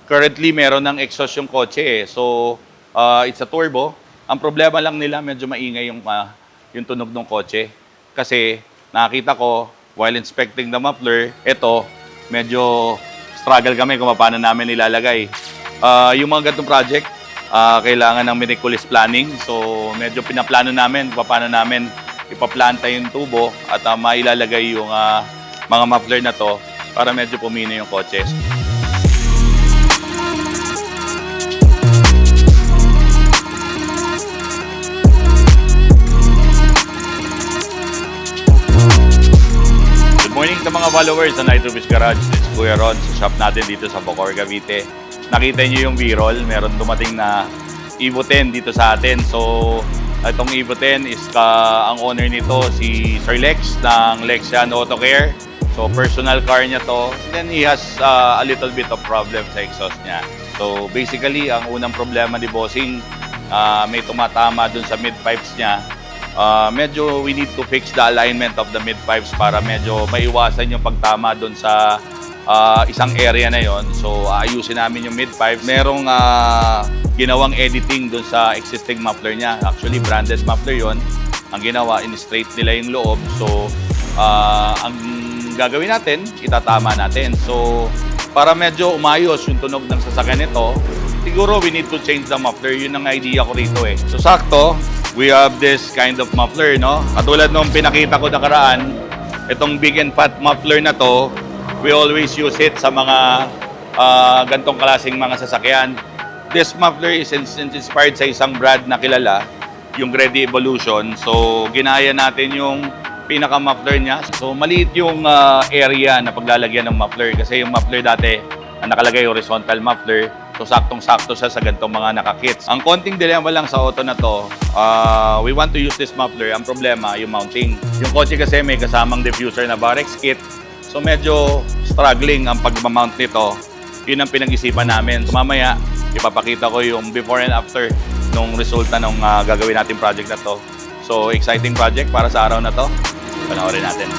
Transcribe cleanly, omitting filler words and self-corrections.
Currently, meron ng exhaust yung kotse eh. So, it's a turbo. Ang problema lang nila, medyo maingay yung tunog ng kotse. Kasi nakita ko, while inspecting the muffler, ito, medyo struggle kami kung paano namin ilalagay. Yung mga ganitong project, kailangan ng meticulous planning. So, medyo pinaplano namin kung paano namin ipaplanta yung tubo at mailalagay yung mga muffler na to para medyo pumino yung kotse. Good morning sa mga followers sa Night Rubis Garage. This is Kuya Ron sa shop natin dito sa Bacoor, Cavite. Nakita niyo yung B-roll, meron dumating na Evo 10 dito sa atin. So, itong Evo 10 is ang owner nito si Sir Lex ng Lexian Auto Care. So, personal car niya to. And then he has a little bit of problem sa exhaust niya. So, basically, ang unang problema ni Bossing, may tumatama dun sa mid-pipes niya. Medyo we need to fix the alignment of the mid-pipes para medyo maiwasan yung pagtama dun sa isang area na yon. So, ayusin namin yung mid-pipe. Merong ginawang editing dun sa existing muffler niya. Actually, branded muffler yon. Ang ginawa, in-straight nila yung loob. So, ang gagawin natin, itatama natin. So, para medyo umayos yung tunog ng sasakyan nito, siguro we need to change the muffler. Yun ang idea ko rito eh. So, sakto, we have this kind of muffler, no? Katulad nung pinakita ko nakaraan, itong big and fat muffler na to, we always use it sa mga gantong klaseng mga sasakyan. This muffler is inspired sa isang brand na kilala, yung Grady Evolution. So, ginaya natin yung pinaka-muffler niya. So, maliit yung area na paglalagyan ng muffler. Kasi yung muffler dati, nakalagay horizontal muffler. So, saktong-sakto siya sa ganitong mga nakakits. Ang konting dilemma lang sa auto na to, we want to use this muffler. Ang problema, yung mounting. Yung kotse kasi may kasamang diffuser na Varex kit. So, medyo struggling ang pag-mount nito. Yun ang pinag-isipan namin. So, mamaya, ipapakita ko yung before and after nung resulta ng gagawin natin project na to. So, exciting project para sa araw na to. Panoorin natin.